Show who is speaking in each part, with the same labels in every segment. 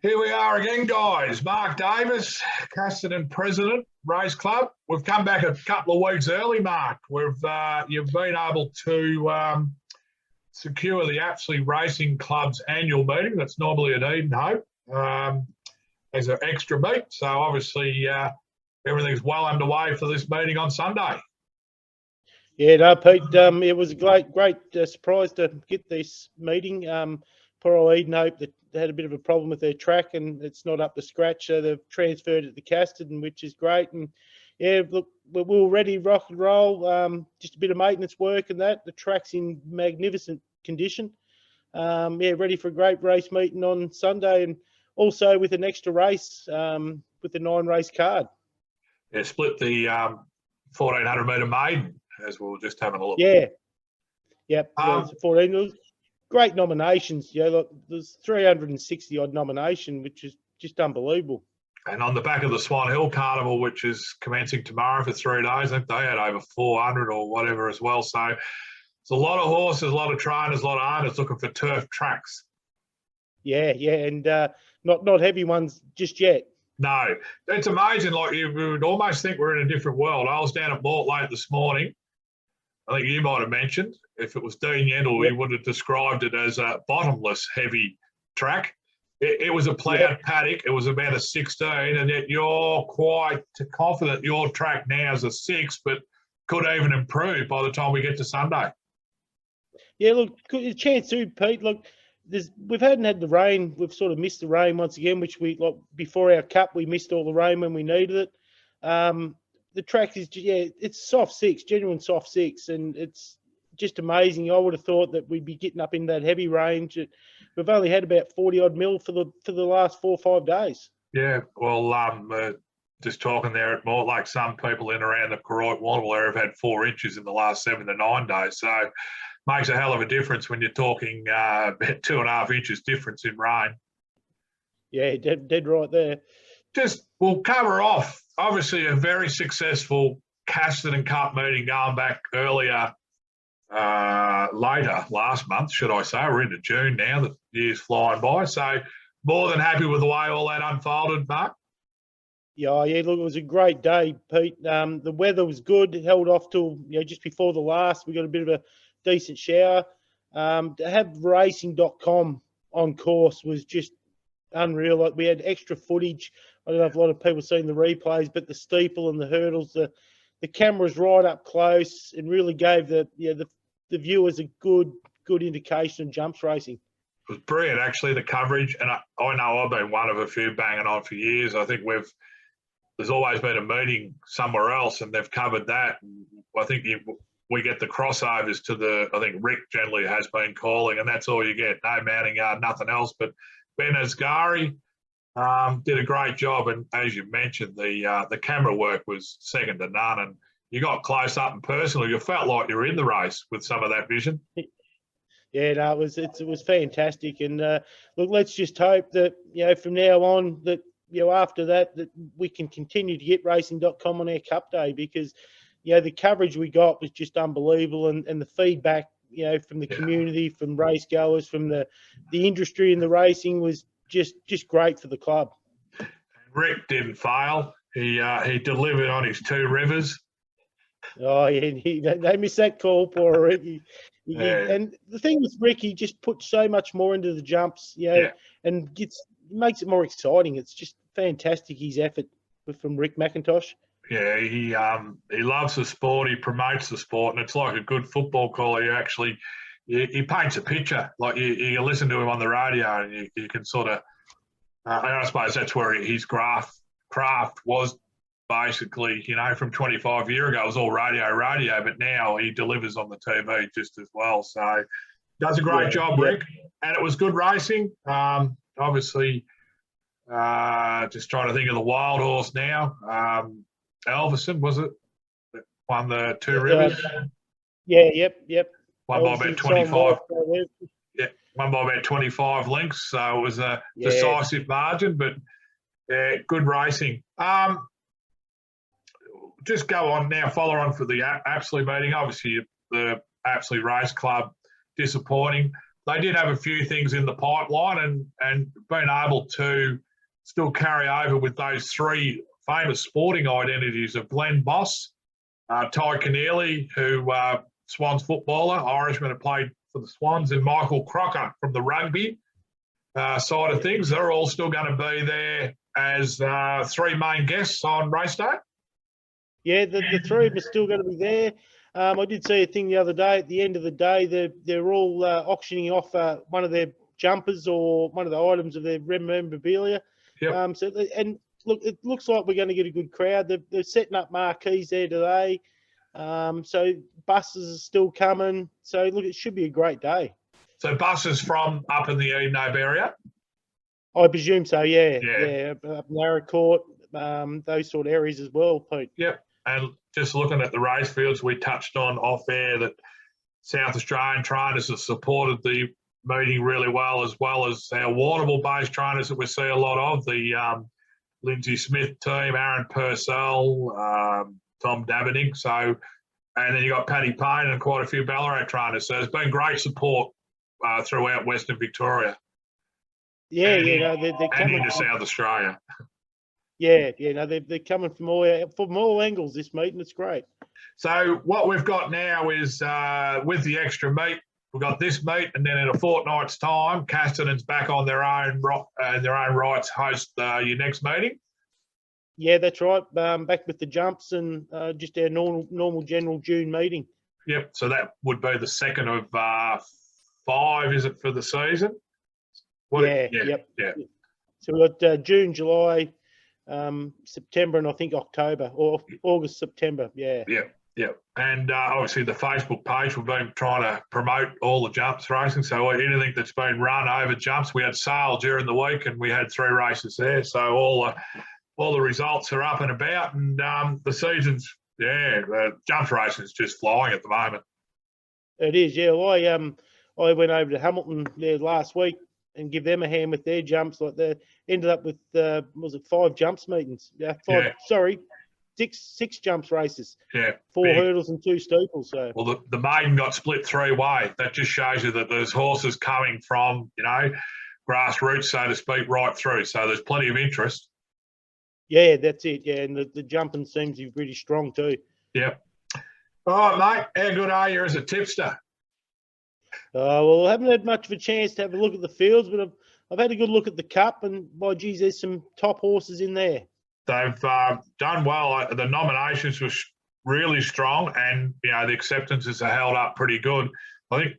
Speaker 1: Here we are again, guys. Mark Davis, Casterton President, Race Club. We've come back a couple of weeks early, Mark. You've been able to secure the Apsley Racing Club's annual meeting. That's normally at Eden Hope as an extra meet. So obviously everything's well underway for this meeting on Sunday.
Speaker 2: Yeah, no, Pete. It was a great surprise to get this meeting. Poor old Eden Hope that they had a bit of a problem with their track and it's not up to scratch. So they've transferred it to Casterton, which is great. And yeah, look, we're all ready, rock and roll. Just a bit of maintenance work and that. The track's in magnificent condition. Yeah, ready for a great race meeting on Sunday, and also with an extra race with the 9-race card.
Speaker 1: Yeah, split the 1400 metre maiden as we were just having a look.
Speaker 2: Yeah, yep. 14. Great nominations. Yeah, look, there's 360 odd nomination, which is just unbelievable.
Speaker 1: And on the back of the Swan Hill Carnival, which is commencing tomorrow for 3 days, I think they had over 400 or whatever as well. So it's a lot of horses, a lot of trainers, a lot of owners looking for turf tracks.
Speaker 2: Yeah, and not heavy ones just yet.
Speaker 1: No, it's amazing. Like you would almost think we're in a different world. I was down at Mortlake this morning. I think you might have mentioned, if it was Dean Yendall, he would have described it as a bottomless heavy track. It was a plowed paddock. It was about a 16, and yet you're quite confident your track now is a 6, but could even improve by the time we get to Sunday.
Speaker 2: Yeah, look, a chance too, Pete. Look, we hadn't had the rain. We've sort of missed the rain once again, which we, like, before our cup, we missed all the rain when we needed it. The track is, it's soft 6, genuine soft 6, and it's just amazing. I would have thought that we'd be getting up in that heavy range. We've only had about 40 odd mil for the last 4 or 5 days.
Speaker 1: Yeah, well, just talking there at Mortlake, some people in around the Koroit Warrnambool area have had 4 inches in the last 7 to 9 days. So makes a hell of a difference when you're talking about 2.5 inches difference in rain.
Speaker 2: Yeah, dead right there.
Speaker 1: We'll cover off, obviously, a very successful Casterton Cup meeting going back earlier, later last month, should I say. We're into June now, the year's flying by. So more than happy with the way all that unfolded, Mark.
Speaker 2: Yeah, look, it was a great day, Pete. The weather was good, held off till just before the last. We got a bit of a decent shower. To have racing.com on course was just unreal. Like, we had extra footage. I don't know if a lot of people seen the replays, but the steeple and the hurdles, the cameras right up close, and really gave the viewers a good indication of jumps racing.
Speaker 1: It was brilliant, actually, the coverage. And I know I've been one of a few banging on for years. I think there's always been a meeting somewhere else, and they've covered that. I think we get the crossovers to I think Rick generally has been calling, and that's all you get. No mounting yard, nothing else. But Ben Asghari did a great job, and as you mentioned, the camera work was second to none, and you got close up and personal. You felt like you were in the race with some of that vision.
Speaker 2: Yeah, no, it was fantastic, and look, let's just hope that from now on that after that we can continue to get racing.com on our Cup Day, because the coverage we got was just unbelievable, and the feedback from the community, from race goers, from the industry and the racing was just great for the club.
Speaker 1: Rick didn't fail. He delivered on his 2 rivers.
Speaker 2: Oh, yeah, they missed that call, poor Rick. And the thing with Rick, he just puts so much more into the jumps, and makes it more exciting. It's just fantastic, his effort from Rick McIntosh.
Speaker 1: Yeah, he loves the sport. He promotes the sport, and it's like a good football caller. He paints a picture. Like you listen to him on the radio, and you can sort of. And I suppose that's where his craft was basically. From 25 years ago, it was all radio, but now he delivers on the TV just as well. So does a great job, Rick, and it was good racing. Obviously, just trying to think of the wild horse now. Elverson, was it? That won the 2 rivers?
Speaker 2: Yep.
Speaker 1: Won by about 25. Yeah, won by about 25 lengths. So it was a decisive margin, but good racing. Just go on now, follow on for the Apsley meeting. Obviously, the Apsley Race Club, disappointing. they did have a few things in the pipeline and been able to still carry over with those three famous sporting identities of Glenn Boss, Ty Keneally, who Swans footballer, Irishman, who played for the Swans, and Michael Crocker from the rugby side of things. They're all still going to be there as three main guests on race day.
Speaker 2: Yeah, the three of them are still going to be there. I did see a thing the other day. At the end of the day, they're all auctioning off one of their jumpers or one of the items of their memorabilia.
Speaker 1: Yep.
Speaker 2: And look, it looks like we're going to get a good crowd. They're setting up marquees there today. So buses are still coming. So look, it should be a great day.
Speaker 1: So buses from up in the Edenope area?
Speaker 2: I presume so, yeah. Up Narracourt, those sort of areas as well, Pete.
Speaker 1: Yep. And just looking at the race fields, we touched on off air that South Australian trainers have supported the meeting really well as our Warrnambool-based trainers that we see a lot of, the Lindsay Smith team, Aaron Purcell, Tom Davenink. So, and then you got Paddy Payne and quite a few Ballarat trainers. So there's been great support throughout Western Victoria.
Speaker 2: Yeah,
Speaker 1: they're coming into South Australia.
Speaker 2: Yeah, they're coming from all angles this meeting. It's great.
Speaker 1: So what we've got now is with the extra meet, we've got this meet, and then in a fortnight's time, Castenon's back on their own rights host your next meeting. Yeah,
Speaker 2: that's right. Back with the jumps and just our normal general June meeting.
Speaker 1: Yep. So that would be the second of 5, is it, for the season?
Speaker 2: Yep. So we've got June, July, September, and I think October or August, September. Yeah.
Speaker 1: And obviously the Facebook page, we've been trying to promote all the jumps racing. So anything that's been run over jumps, we had sale during the week and we had 3 races there. So all the results are up and about, and the season's jumps racing is just flying at the moment.
Speaker 2: It is, yeah. Well, I went over to Hamilton there last week and give them a hand with their jumps. Like they ended up with 5 jumps meetings? Sorry, six jumps races.
Speaker 1: Yeah,
Speaker 2: 4 hurdles and 2 steeples. So
Speaker 1: well, the maiden got split 3-way. That just shows you that there's horses coming from grassroots, so to speak, right through. So there's plenty of interest.
Speaker 2: Yeah, that's it. Yeah, and the jumping seems to be pretty strong too.
Speaker 1: Yep. All right, mate. How good are you as a tipster?
Speaker 2: Well, I haven't had much of a chance to have a look at the fields, but I've had a good look at the Cup, and by geez, there's some top horses in there.
Speaker 1: They've done well. The nominations were really strong, and the acceptances are held up pretty good. I think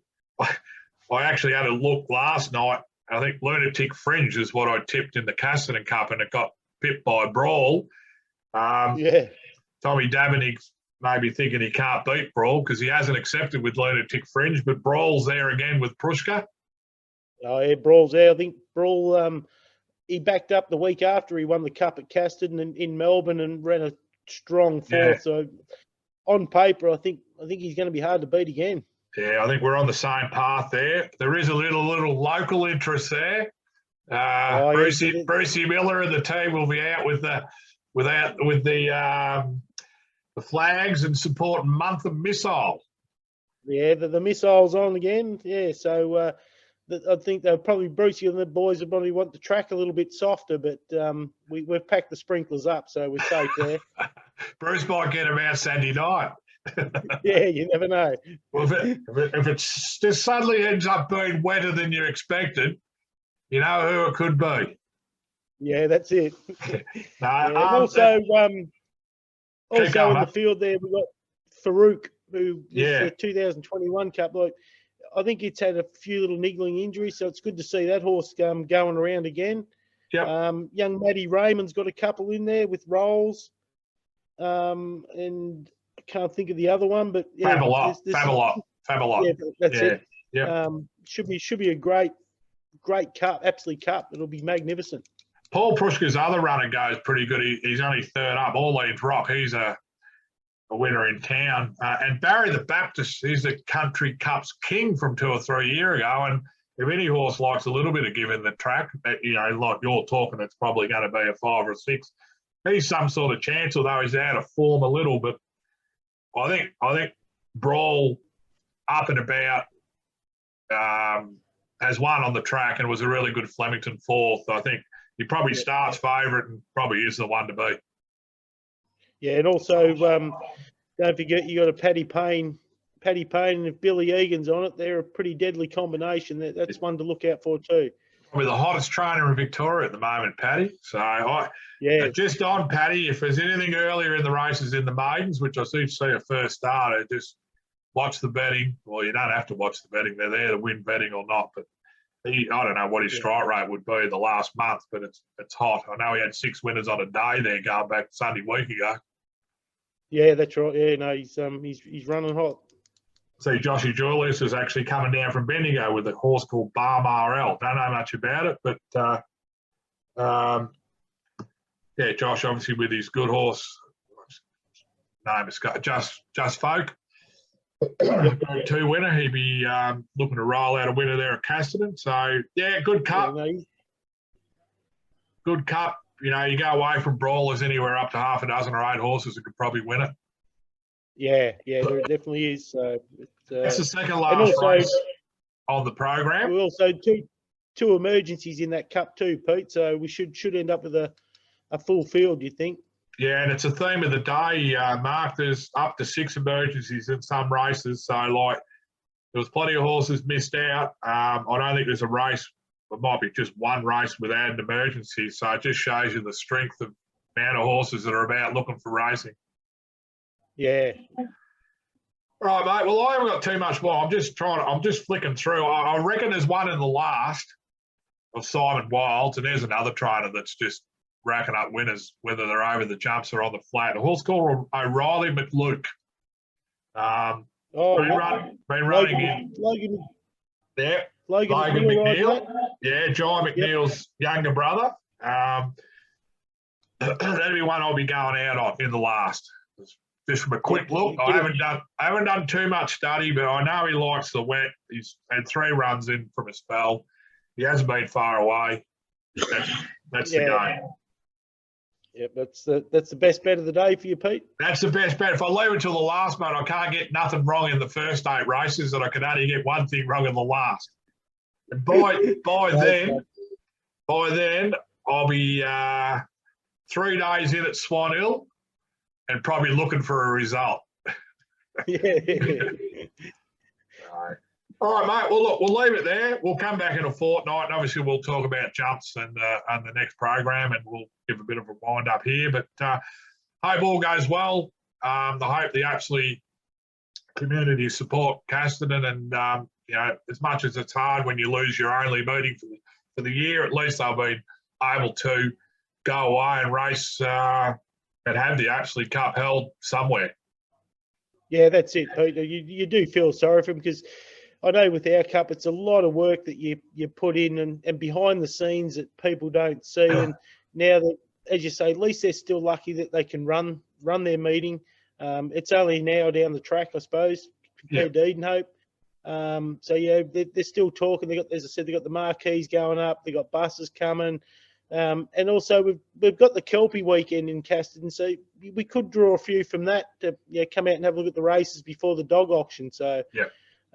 Speaker 1: I actually had a look last night. I think Lunatic Fringe is what I tipped in the Casterton Cup, and it got pipped by Brawl. Tommy Davening's maybe thinking he can't beat Brawl because he hasn't accepted with Lunatic Fringe, but Brawl's there again with Prushka.
Speaker 2: Oh, yeah, Brawl's there. I think Brawl, he backed up the week after he won the Cup at Casterton in Melbourne and ran a strong 4th. Yeah. So on paper, I think he's going to be hard to beat again.
Speaker 1: Yeah, I think we're on the same path there. There is a little local interest there. Brucey Miller and the team will be out with the flags and supporting Month of Missile.
Speaker 2: Yeah, the missile's on again. Yeah, so I think they'll probably Brucey and the boys will probably want the track a little bit softer, but we've packed the sprinklers up, so we're safe there.
Speaker 1: Bruce might get him out Saturday night.
Speaker 2: Yeah, you never know.
Speaker 1: Well, if it just suddenly ends up being wetter than you expected, you know who it could be.
Speaker 2: Yeah, that's it. Also in the field there, we've got Farouk, who is the 2021 Cup. Like, I think it's had a few little niggling injuries, so it's good to see that horse going around again.
Speaker 1: Yep.
Speaker 2: Young Matty Raymond's got a couple in there with Rolls. And I can't think of the other one, but
Speaker 1: Fabalot.
Speaker 2: Yeah, that's it.
Speaker 1: Yeah.
Speaker 2: Should be a great Cup, Apsley Cup. It'll be magnificent.
Speaker 1: Paul Prushka's other runner goes pretty good. He's only 3rd up. Orleans Rock, he's a winner in town. And Barry the Baptist, he's the Country Cup's king from 2 or 3 years ago. And if any horse likes a little bit of giving the track, like you're talking, it's probably going to be a 5 or 6. He's some sort of chance, although he's out of form a little. But I think Brawl up and about has won on the track and was a really good Flemington fourth. I think he probably starts favourite and probably is the one to beat.
Speaker 2: Yeah, and also don't forget you got a Paddy Payne, and if Billy Egan's on it, they're a pretty deadly combination. That's one to look out for too.
Speaker 1: Probably the hottest trainer in Victoria at the moment, Paddy. So just on Paddy, if there's anything earlier in the races in the maidens, which I see a first starter, just watch the betting. Well, you don't have to watch the betting; they're there to win betting or not. But I don't know what his strike rate would be the last month, but it's hot. I know he had 6 winners on a day there going back Sunday week ago.
Speaker 2: Yeah, that's right. Yeah, no, he's running hot.
Speaker 1: See, Joshy Julius is actually coming down from Bendigo with a horse called Balm RL. Don't know much about it, but Josh obviously with his good horse, name is Just Folk. Group 2 winner. He'd be looking to roll out a winner there at Casterton. So, yeah, good cup.
Speaker 2: Yeah,
Speaker 1: Good cup. You know, you go away from brawlers anywhere up to half a dozen or 8 horses that could probably win it.
Speaker 2: Yeah, there definitely is.
Speaker 1: It's the second last race on the program.
Speaker 2: We also two emergencies in that cup too, Pete. So we should end up with a full field. You think? Yeah,
Speaker 1: and it's a theme of the day, Mark. There's up to 6 emergencies in some races. So, like, there was plenty of horses missed out. I don't think there's a race. It might be just one race without an emergency. So it just shows you the strength of the amount of horses that are about looking for racing.
Speaker 2: Yeah.
Speaker 1: Right, mate. Well, I haven't got too much more. I'm just flicking through. I reckon there's one in the last of Simon Wilds, and there's another trainer that's just racking up winners, whether they're over the jumps or on the flat. A horse called O'Reilly McLuke. Been running in.
Speaker 2: Logan.
Speaker 1: Yeah.
Speaker 2: Logan
Speaker 1: McNeil. Yeah, John McNeil's younger brother. That'd be one I'll be going out on in the last. Just from a quick look, I haven't done too much study, but I know he likes the wet. He's had 3 runs in from a spell. He hasn't been far away. That's the game.
Speaker 2: Yep, that's the best bet of the day for you, Pete.
Speaker 1: That's the best bet. If I leave it till the last, mate, I can't get nothing wrong in the first 8 races, and I can only get one thing wrong in the last. And by then, I'll be 3 days in at Swan Hill and probably looking for a result.
Speaker 2: Yeah.
Speaker 1: All right, mate. Well, look, we'll leave it there. We'll come back in a fortnight, and obviously we'll talk about jumps and the next program, and we'll give a bit of a wind up here. But hope all goes well. I hope the Apsley community support Casterton, and you know, as much as it's hard when you lose your only meeting for the year, at least they'll be able to go away and race and have the Apsley Cup held somewhere.
Speaker 2: Yeah, that's it, Pete. You do feel sorry for him, because I know with our cup, it's a lot of work that you put in and behind the scenes that people don't see. And now that, as you say, at least they're still lucky that they can run their meeting. It's only now down the track, I suppose, compared to Edenhope. So yeah, they're still talking. As I said, they've got the marquees going up. They've got buses coming. And also we've got the Kelpie weekend in Casterton, so we could draw a few from that to come out and have a look at the races before the dog auction. So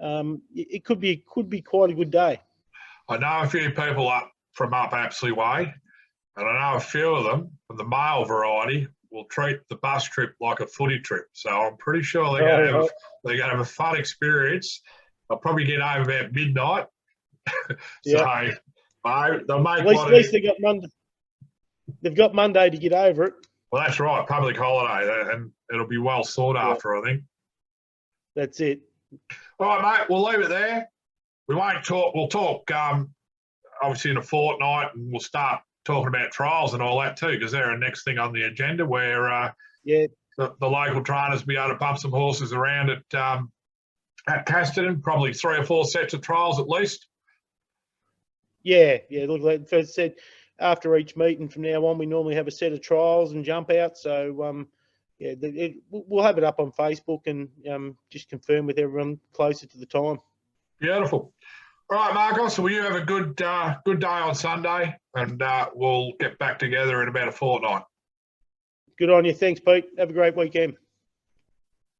Speaker 2: it could be quite a good day.
Speaker 1: I know a few people up Apsley way, and I know a few of them from the male variety will treat the bus trip like a footy trip. So I'm pretty sure they're going to have a fun experience. They'll probably get home about midnight. So they'll make
Speaker 2: at least they got Monday. They've got Monday to get over it.
Speaker 1: Well, that's right, public holiday, and it'll be well sought after, I think.
Speaker 2: That's it.
Speaker 1: All right, mate, we'll leave it there. We won't talk. We'll talk obviously in a fortnight, and we'll start talking about trials and all that too, because they're the next thing on the agenda where the local trainers will be able to pump some horses around at Casterton, probably 3 or 4 sets of trials at least. Yeah.
Speaker 2: Look, like first said, after each meeting from now on, we normally have a set of trials and jump out. So we'll have it up on Facebook and just confirm with everyone closer to the time.
Speaker 1: Beautiful. All right, Marcos, will you have a good day on Sunday, and we'll get back together in about a fortnight.
Speaker 2: Good on you. Thanks, Pete. Have a great weekend.